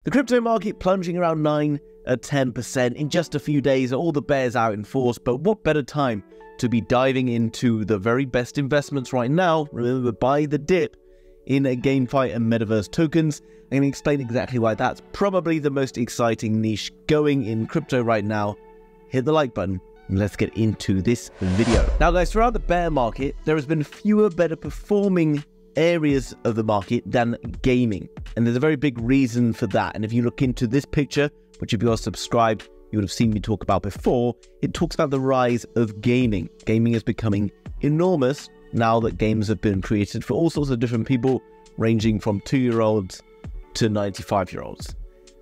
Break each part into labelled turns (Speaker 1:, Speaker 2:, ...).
Speaker 1: The crypto market plunging around 9 or 10% in just a few days, all the bears out in force, but what better time to be diving into the very best investments right now? Remember, buy the dip in a Gamefi and Metaverse tokens. I'm going to explain exactly why that's probably the most exciting niche going in crypto right now. Hit the like button and let's get into this video. Now guys, throughout the bear market, there has been fewer better performing areas of the market than gaming, and there's a very big reason for that. And if you look into this picture, which if you are subscribed you would have seen me talk about before, it talks about the rise of gaming. Gaming is becoming enormous now that games have been created for all sorts of different people, ranging from 2-year-olds to 95-year-olds.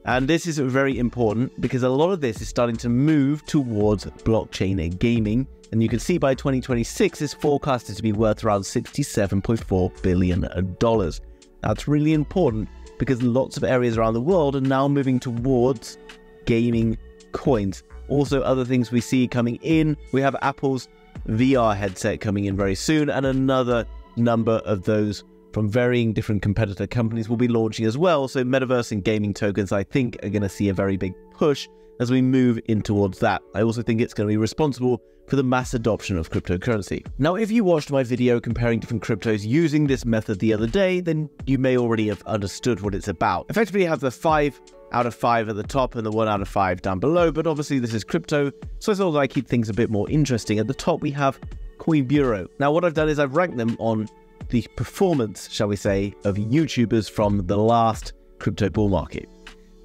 Speaker 1: And this is very important because a lot of this is starting to move towards blockchain gaming. And you can see by 2026, it's forecasted to be worth around $67.4 billion. That's really important because lots of areas around the world are now moving towards gaming coins. Also, other things we see coming in, we have Apple's VR headset coming in very soon, and another number of those from varying different competitor companies will be launching as well. So Metaverse and gaming tokens, I think, are going to see a very big push as we move in towards that. I also think it's going to be responsible for the mass adoption of cryptocurrency. Now, if you watched my video comparing different cryptos using this method the other day, then you may already have understood what it's about. Effectively, you have the 5 out of 5 at the top and the 1 out of 5 down below, but obviously this is crypto, so I thought I'd keep things a bit more interesting. At the top, we have Coin Bureau. Now, what I've done is I've ranked them on the performance, shall we say, of YouTubers from the last crypto bull market.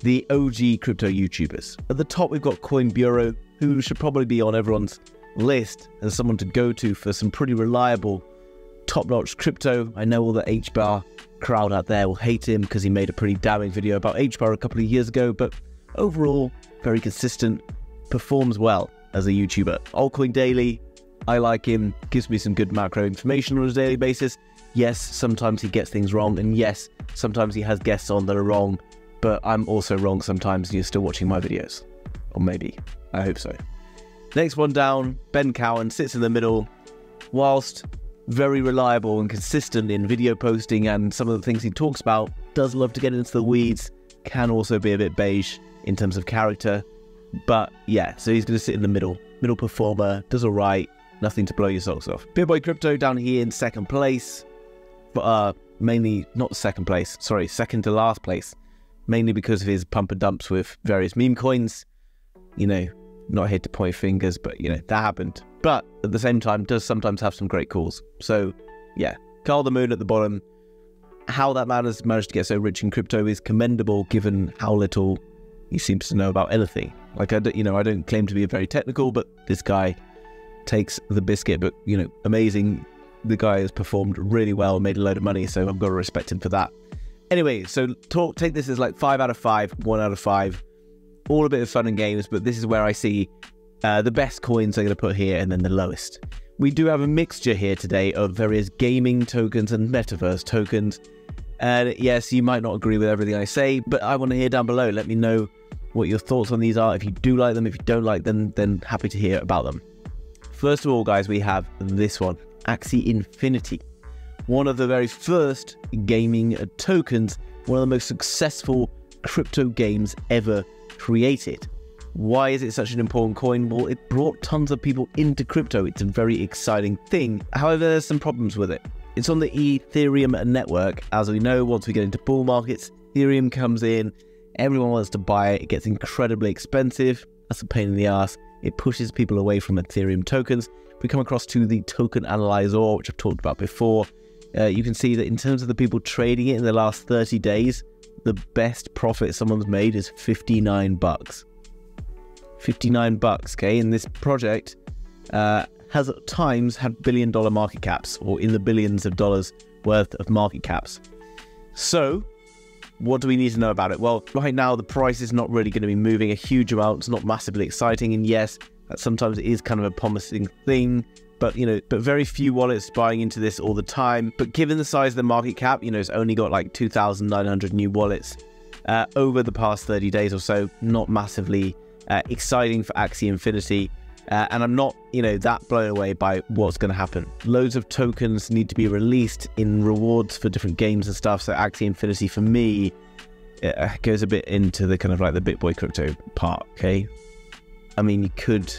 Speaker 1: The OG crypto YouTubers. At the top, we've got Coin Bureau, who should probably be on everyone's list as someone to go to for some pretty reliable, top-notch crypto. I know all the hbar crowd out there will hate him because he made a pretty damning video about hbar a couple of years ago, but overall, very consistent, performs well as a YouTuber. ALTCOIN Daily, I like him, gives me some good macro information on a daily basis. Yes, sometimes he gets things wrong, and yes, sometimes he has guests on that are wrong, but I'm also wrong sometimes and you're still watching my videos. Or maybe. I hope so. Next one down, Ben Cowan sits in the middle. Whilst very reliable and consistent in video posting and some of the things he talks about, does love to get into the weeds, can also be a bit beige in terms of character. But yeah, so he's going to sit in the middle. Middle performer, does alright, nothing to blow your socks off. BitBoy Crypto down here in second place. But mainly, not second place, sorry, second to last place. Mainly because of his pump and dumps with various meme coins. You know, not here to point fingers, but you know, that happened. But at the same time, does sometimes have some great calls. So yeah, Carl the Moon at the bottom. How that man has managed to get so rich in crypto is commendable given how little he seems to know about anything. Like, I don't claim to be very technical, but this guy takes the biscuit. But you know, amazing. The guy has performed really well, made a load of money, so I've got to respect him for that. Anyway, so take this as like 5 out of 5, 1 out of 5. All a bit of fun and games, but this is where I see the best coins I'm going to put here and then the lowest. We do have a mixture here today of various gaming tokens and Metaverse tokens. And yes, you might not agree with everything I say, but I want to hear down below. Let me know what your thoughts on these are. If you do like them, if you don't like them, then happy to hear about them. First of all, guys, we have this one, Axie Infinity. One of the very first gaming tokens, one of the most successful crypto games ever created. Why is it such an important coin? Well, it brought tons of people into crypto. It's a very exciting thing. However, there's some problems with it. It's on the Ethereum network. As we know, once we get into bull markets, Ethereum comes in, everyone wants to buy it, it gets incredibly expensive. That's a pain in the ass. It pushes people away from Ethereum tokens. We come across to the token analyzer, which I've talked about before. You can see that in terms of the people trading it in the last 30 days, the best profit someone's made is 59 bucks. 59 bucks, okay? And this project has at times had billion-dollar market caps, or in the billions of dollars worth of market caps. So, what do we need to know about it? Well, right now the price is not really going to be moving a huge amount. It's not massively exciting, and yes, that sometimes is kind of a promising thing. But, you know, very few wallets buying into this all the time. But given the size of the market cap, you know, it's only got like 2,900 new wallets over the past 30 days or so. Not massively exciting for Axie Infinity. And I'm not, you know, that blown away by what's going to happen. Loads of tokens need to be released in rewards for different games and stuff. So Axie Infinity, for me, it goes a bit into the kind of like the BitBoy crypto part, okay? I mean, you could,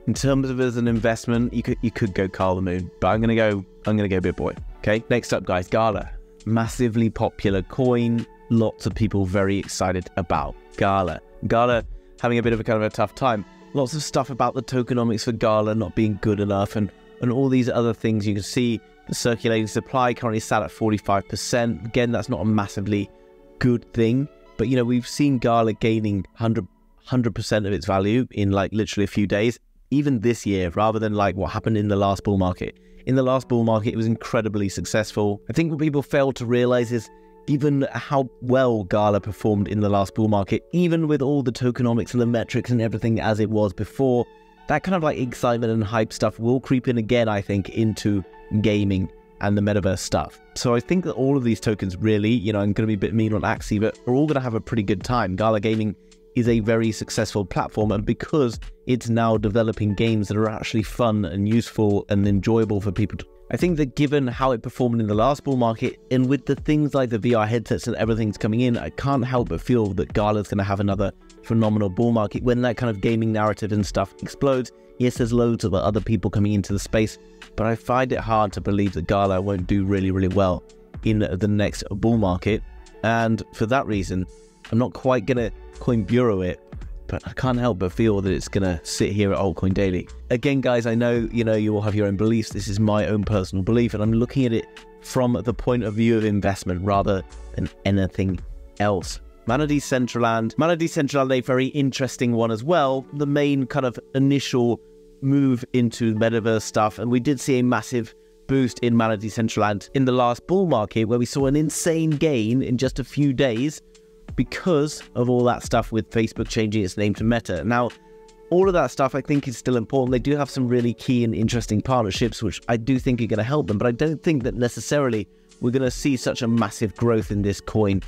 Speaker 1: in terms of as an investment, you could go Carl the Moon, but I'm gonna go BitBoy. Okay, next up, guys, Gala, massively popular coin. Lots of people very excited about Gala. Gala having a bit of a kind of a tough time. Lots of stuff about the tokenomics for Gala not being good enough, and all these other things. You can see the circulating supply currently sat at 45%. Again, that's not a massively good thing, but you know, we've seen Gala gaining 100% of its value in like literally a few days, even this year, rather than like what happened in the last bull market. In the last bull market, it was incredibly successful. I think what people fail to realize is even how well Gala performed in the last bull market, even with all the tokenomics and the metrics and everything as it was before, that kind of like excitement and hype stuff will creep in again, I think, into gaming and the metaverse stuff. So I think that all of these tokens really, you know, I'm going to be a bit mean on Axie, but are all going to have a pretty good time. Gala Gaming is a very successful platform, and because it's now developing games that are actually fun and useful and enjoyable for people to, I think that given how it performed in the last bull market, and with the things like the VR headsets and everything's coming in, I can't help but feel that Gala's going to have another phenomenal bull market when that kind of gaming narrative and stuff explodes. Yes, there's loads of other people coming into the space, but I find it hard to believe that Gala won't do really, really well in the next bull market. And for that reason, I'm not quite going to coin bureau it, but I can't help but feel that it's going to sit here at Altcoin Daily. Again, guys, I know, you know, you all have your own beliefs. This is my own personal belief, and I'm looking at it from the point of view of investment rather than anything else. Mana Decentraland, a very interesting one as well. The main kind of initial move into metaverse stuff, and we did see a massive boost in Mana Decentraland in the last bull market, where we saw an insane gain in just a few days because of all that stuff with Facebook changing its name to Meta. Now, all of that stuff I think is still important. They do have some really key and interesting partnerships, which I do think are going to help them, but I don't think that necessarily we're going to see such a massive growth in this coin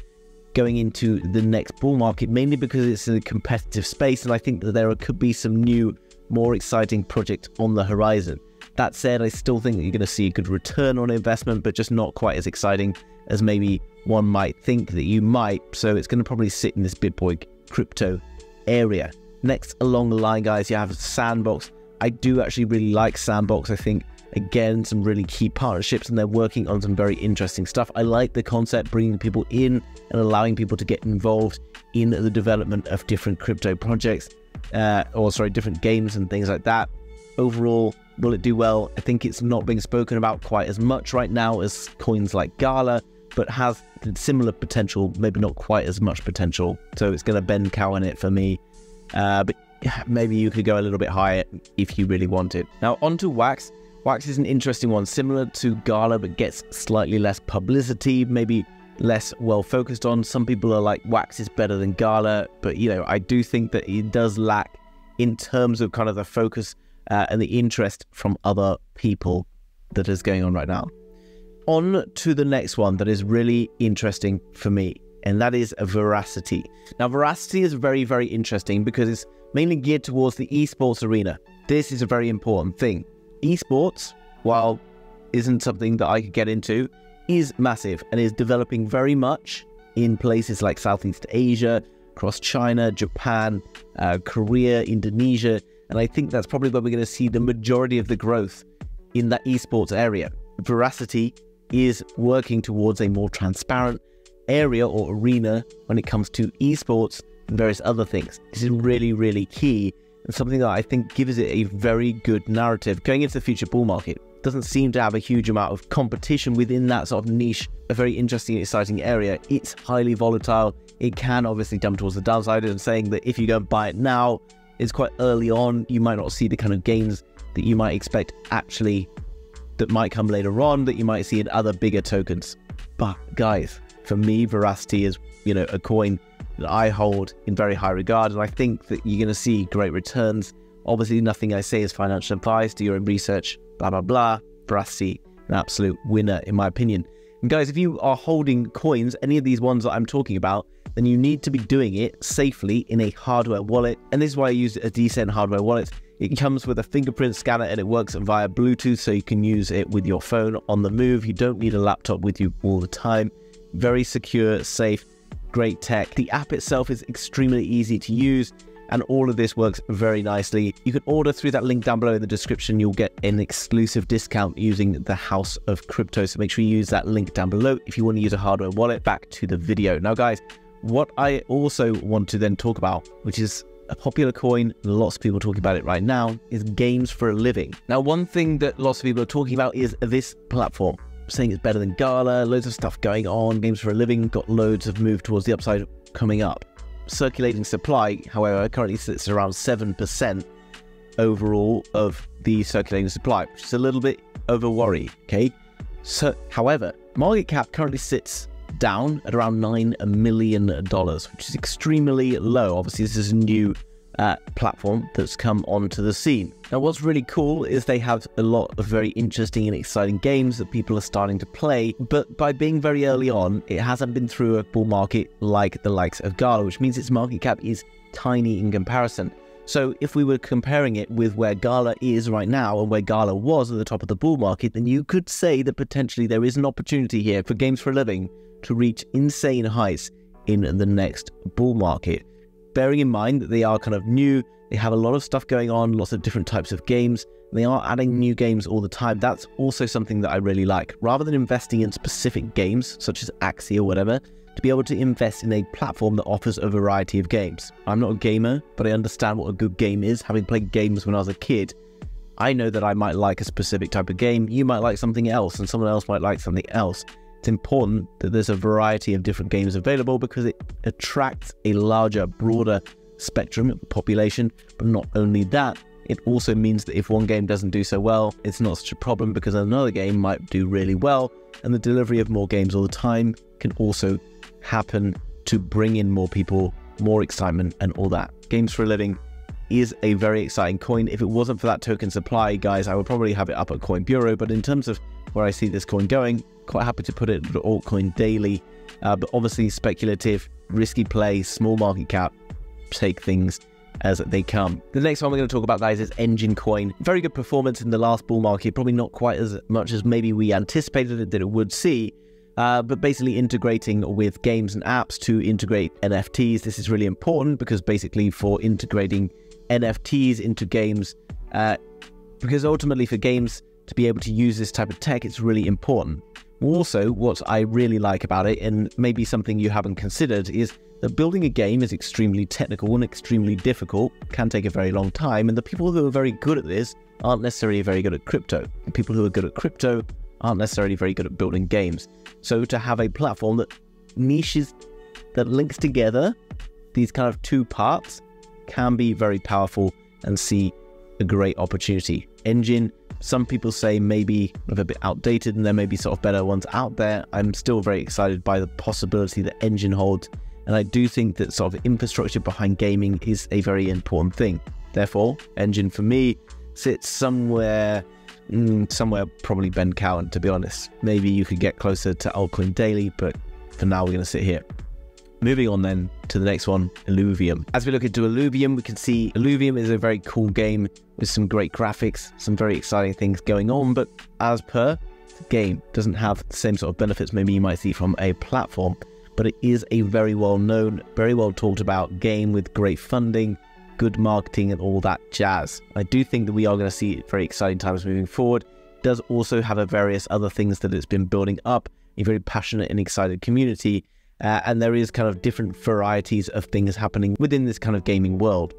Speaker 1: going into the next bull market, mainly because it's in a competitive space, and I think that there could be some new, more exciting projects on the horizon. That said, I still think that you're going to see a good return on investment, but just not quite as exciting as maybe one might think that you might. So it's going to probably sit in this BitBoy crypto area. Next along the line, guys, you have Sandbox. I do actually really like Sandbox. I think, again, some really key partnerships, and they're working on some very interesting stuff. I like the concept, bringing people in and allowing people to get involved in the development of different crypto projects, different games and things like that. Overall, will it do well? I think it's not being spoken about quite as much right now as coins like Gala, but has similar potential, maybe not quite as much potential. So it's going to bend cow in it for me. But maybe you could go a little bit higher if you really want it. Now, on to Wax. Wax is an interesting one, similar to Gala, but gets slightly less publicity, maybe less well focused on. Some people are like, Wax is better than Gala, but you know, I do think that it does lack in terms of kind of the focus and the interest from other people that is going on right now. On to the next one that is really interesting for me, and that is Verasity. Now, Verasity is very, very interesting because it's mainly geared towards the esports arena. This is a very important thing. Esports, while isn't something that I could get into, is massive and is developing very much in places like Southeast Asia, across China, Japan, Korea, Indonesia, and I think that's probably where we're going to see the majority of the growth in that esports area. Verasity is working towards a more transparent area or arena when it comes to esports and various other things. This is really, really key, and something that I think gives it a very good narrative going into the future bull market. It doesn't seem to have a huge amount of competition within that sort of niche, a very interesting, exciting area. It's highly volatile. It can obviously jump towards the downside, and saying that if you go and buy it now, it's quite early on, you might not see the kind of gains that you might expect actually that might come later on, that you might see in other bigger tokens. But guys, for me, Verasity is, you know, a coin that I hold in very high regard, and I think that you're going to see great returns. Obviously, nothing I say is financial advice. Do your own research, blah, blah, blah. Verasity, an absolute winner, in my opinion. And guys, if you are holding coins, any of these ones that I'm talking about, then you need to be doing it safely in a hardware wallet. And this is why I use a decent hardware wallet. It comes with a fingerprint scanner and it works via Bluetooth, so you can use it with your phone on the move. You don't need a laptop with you all the time. Very secure, safe, great tech. The app itself is extremely easy to use, and all of this works very nicely. You can order through that link down below in the description. You'll get an exclusive discount using the House of Crypto. So make sure you use that link down below if you want to use a hardware wallet. Back to the video. Now, guys, what I also want to then talk about, which is a popular coin, lots of people talking about it right now, is games for a living. Now, one thing that lots of people are talking about is this platform, saying it's better than Gala, loads of stuff going on, games for a living, got loads of move towards the upside coming up. Circulating supply, however, currently sits around 7% overall of the circulating supply, which is a little bit of a worry, okay? So, however, market cap currently sits down at around $9 million, which is extremely low. Obviously, this is a new platform that's come onto the scene. Now, what's really cool is they have a lot of very interesting and exciting games that people are starting to play, but by being very early on, it hasn't been through a bull market like the likes of Gala, which means its market cap is tiny in comparison. So if we were comparing it with where Gala is right now and where Gala was at the top of the bull market, then you could say that potentially there is an opportunity here for games for a living to reach insane heights in the next bull market. Bearing in mind that they are kind of new, they have a lot of stuff going on, lots of different types of games, they are adding new games all the time. That's also something that I really like. Rather than investing in specific games, such as Axie or whatever, to be able to invest in a platform that offers a variety of games. I'm not a gamer, but I understand what a good game is. Having played games when I was a kid, I know that I might like a specific type of game, you might like something else, and someone else might like something else. It's important that there's a variety of different games available because it attracts a larger, broader spectrum of population. But not only that, it also means that if one game doesn't do so well, it's not such a problem because another game might do really well, and the delivery of more games all the time can also happen to bring in more people, more excitement, and all that. Games for a living is a very exciting coin. If it wasn't for that token supply, guys, I would probably have it up at Coin Bureau, but in terms of where I see this coin going, quite happy to put it at ALTCOIN daily, but obviously speculative, risky play, small market cap, take things as they come. The next one we're going to talk about, guys, is Engine Coin. Very good performance in the last bull market, probably not quite as much as maybe we anticipated that it would see, but basically integrating with games and apps to integrate NFTs. This is really important because basically for integrating NFTs into games, because ultimately for games to be able to use this type of tech, it's really important. Also, what I really like about it, and maybe something you haven't considered, is that building a game is extremely technical and extremely difficult, can take a very long time, and the people who are very good at this aren't necessarily very good at crypto. The people who are good at crypto aren't necessarily very good at building games. So to have a platform that niches, that links together these kind of two parts, can be very powerful and see a great opportunity. Engine, some people say maybe a bit outdated and there may be sort of better ones out there. I'm still very excited by the possibility that Engine holds, and I do think that sort of infrastructure behind gaming is a very important thing. Therefore, Engine for me sits somewhere probably Ben Cowan, to be honest. Maybe you could get closer to ALTCOIN daily, but for now we're going to sit here. Moving on then to the next one, Illuvium. As we look into Illuvium, we can see Illuvium is a very cool game with some great graphics, some very exciting things going on, but as per, the game doesn't have the same sort of benefits maybe you might see from a platform, but it is a very well known, very well talked about game with great funding, good marketing, and all that jazz. I do think that we are going to see very exciting times moving forward. It does also have a various other things that it's been building up, a very passionate and excited community, and there is kind of different varieties of things happening within this kind of gaming world.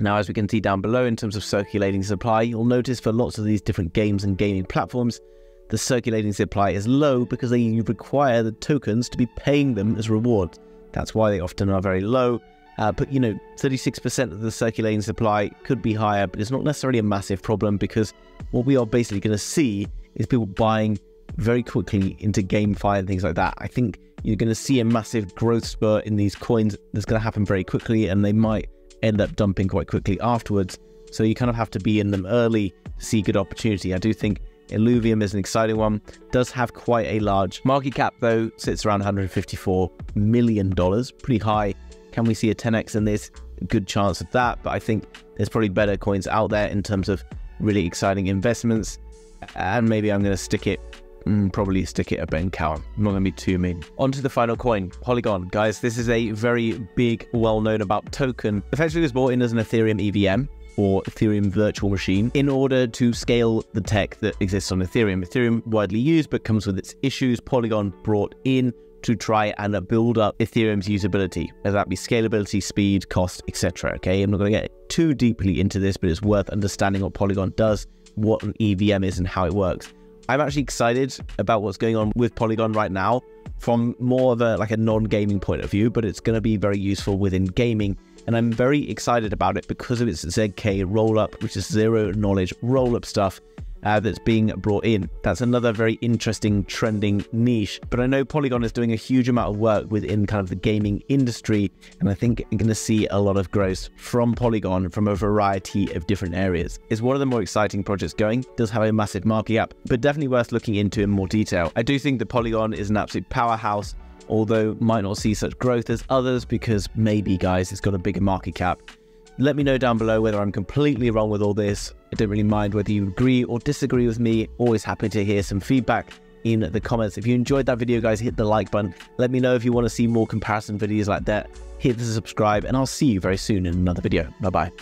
Speaker 1: Now, as we can see down below, in terms of circulating supply, you'll notice for lots of these different games and gaming platforms, the circulating supply is low because they require the tokens to be paying them as rewards. That's why they often are very low. But, you know, 36% of the circulating supply could be higher, but it's not necessarily a massive problem because what we are basically going to see is people buying very quickly into Gamefi and things like that. I think you're going to see a massive growth spurt in these coins that's going to happen very quickly, and they might end up dumping quite quickly afterwards. So you kind of have to be in them early to see good opportunity. I do think Illuvium is an exciting one. Does have quite a large market cap though, sits around $154 million, pretty high. Can we see a 10x in this? Good chance of that, but I think there's probably better coins out there in terms of really exciting investments, and maybe I'm going to stick it probably stick it a bit in cow. I'm not going to be too mean. On to the final coin, Polygon. Guys, this is a very big, well-known about token. Effectively, it was brought in as an Ethereum EVM, or Ethereum virtual machine, in order to scale the tech that exists on Ethereum. Ethereum widely used, but comes with its issues. Polygon brought in to try and build up Ethereum's usability, whether that be scalability, speed, cost, etc. Okay, I'm not going to get too deeply into this, but it's worth understanding what Polygon does, what an EVM is, and how it works. I'm actually excited about what's going on with Polygon right now from more of a non-gaming point of view, but it's going to be very useful within gaming. And I'm very excited about it because of its ZK rollup, which is zero knowledge rollup stuff that's being brought in. That's another very interesting trending niche. But I know Polygon is doing a huge amount of work within kind of the gaming industry, and I think I'm going to see a lot of growth from Polygon from a variety of different areas. It's one of the more exciting projects going. It does have a massive market cap, but definitely worth looking into in more detail. I do think that Polygon is an absolute powerhouse, although might not see such growth as others because maybe, guys, it's got a bigger market cap. Let me know down below whether I'm completely wrong with all this. I don't really mind whether you agree or disagree with me. Always happy to hear some feedback in the comments. If you enjoyed that video, guys, hit the like button. Let me know if you want to see more comparison videos like that. Hit the subscribe, and I'll see you very soon in another video. Bye-bye.